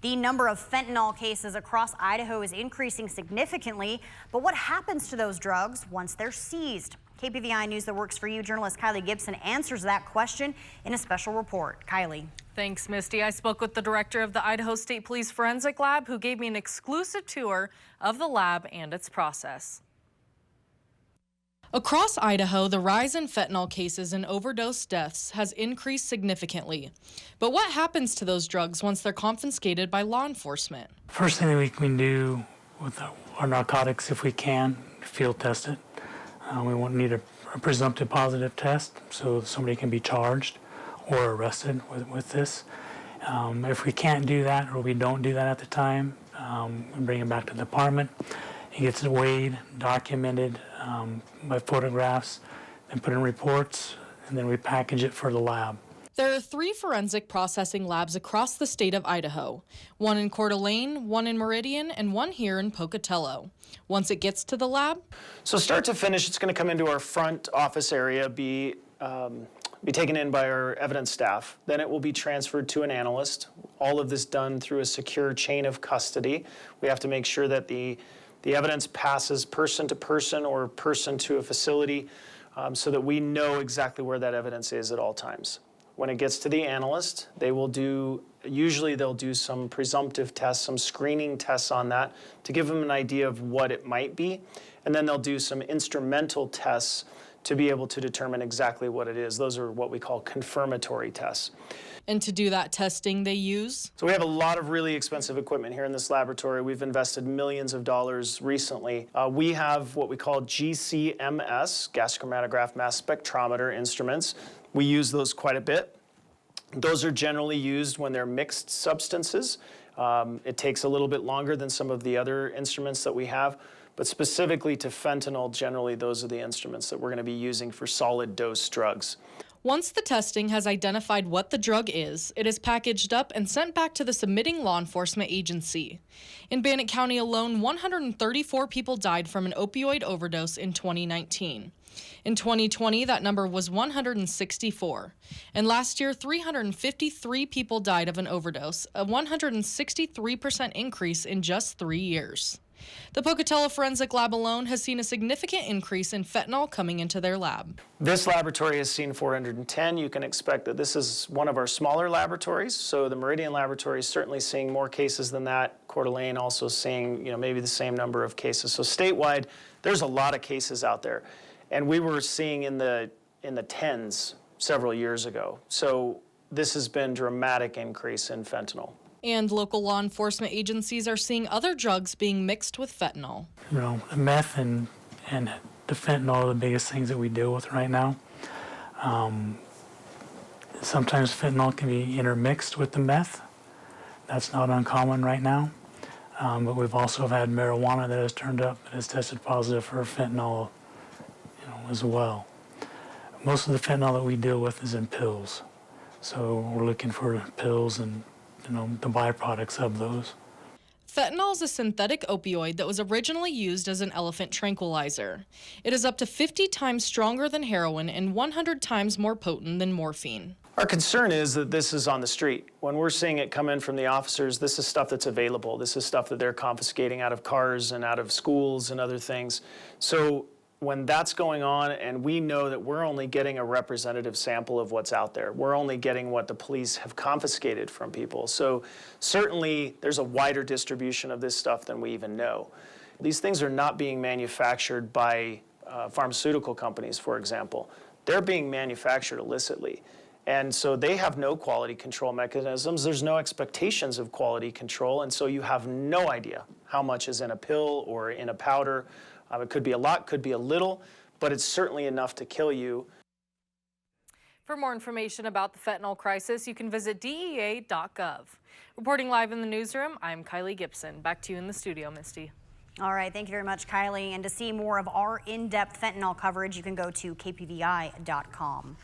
The number of fentanyl cases across Idaho is increasing significantly, but what happens to those drugs once they're seized? KPVI News That Works For You journalist Kylie Gibson answers that question in a special report. Kylie. Thanks, Misty. I spoke with the director of the Idaho State Police Forensic Lab, who gave me an exclusive tour of the lab and its process. Across Idaho, the rise in fentanyl cases and overdose deaths has increased significantly. But what happens to those drugs once they're confiscated by law enforcement? First thing that we can do with our narcotics, if we can, field test it. We won't need a presumptive positive test, so somebody can be charged or arrested with this. If we can't do that, or we don't do that at the time, we bring it back to the department. It gets weighed, documented by photographs, then put in reports, and then we package it for the lab. There are 3 forensic processing labs across the state of Idaho, one in Coeur d'Alene, one in Meridian, and one here in Pocatello. Once it gets to the lab, so start to finish, it's going to come into our front office area, be taken in by our evidence staff. Then it will be transferred to an analyst. All of this done through a secure chain of custody. We have to make sure that the evidence passes person to person or person to a facility so that we know exactly where that evidence is at all times. When it gets to the analyst, usually they'll do some presumptive tests, some screening tests on that to give them an idea of what it might be. And then they'll do some instrumental tests to be able to determine exactly what it is. Those are what we call confirmatory tests. And to do that testing they use? So we have a lot of really expensive equipment here in this laboratory. We've invested millions of dollars recently. We have what we call GCMS, gas chromatograph mass spectrometer instruments. We use those quite a bit. Those are generally used when they're mixed substances. It takes a little bit longer than some of the other instruments that we have, but specifically to fentanyl, generally those are the instruments that we're going to be using for solid dose drugs. Once the testing has identified what the drug is, it is packaged up and sent back to the submitting law enforcement agency. In Bannock County alone, 134 people died from an opioid overdose in 2019. In 2020, that number was 164. And last year, 353 people died of an overdose, a 163% increase in just 3 years. The Pocatello Forensic Lab alone has seen a significant increase in fentanyl coming into their lab. This laboratory has seen 410. You can expect that this is one of our smaller laboratories. So the Meridian laboratory is certainly seeing more cases than that. Coeur d'Alene also seeing, maybe the same number of cases. So statewide, there's a lot of cases out there. And we were seeing in the tens several years ago. So this has been a dramatic increase in fentanyl. And local law enforcement agencies are seeing other drugs being mixed with fentanyl. The meth and the fentanyl are the biggest things that we deal with right now. Sometimes fentanyl can be intermixed with the meth. That's not uncommon right now. But we've also had marijuana that has turned up and has tested positive for fentanyl, as well. Most of the fentanyl that we deal with is in pills. So we're looking for pills and the byproducts of those. Fentanyl is a synthetic opioid that was originally used as an elephant tranquilizer. It is up to 50 times stronger than heroin and 100 times more potent than morphine. Our concern is that this is on the street. When we're seeing it come in from the officers, this is stuff that's available. This is stuff that they're confiscating out of cars and out of schools and other things. So when that's going on and we know that we're only getting a representative sample of what's out there, we're only getting what the police have confiscated from people. So certainly there's a wider distribution of this stuff than we even know. These things are not being manufactured by pharmaceutical companies, for example. They're being manufactured illicitly. And so they have no quality control mechanisms. There's no expectations of quality control. And so you have no idea how much is in a pill or in a powder. It could be a lot, could be a little, but it's certainly enough to kill you. For more information about the fentanyl crisis, you can visit DEA.gov. Reporting live in the newsroom, I'm Kylie Gibson. Back to you in the studio, Misty. All right, thank you very much, Kylie. And to see more of our in-depth fentanyl coverage, you can go to KPVI.com.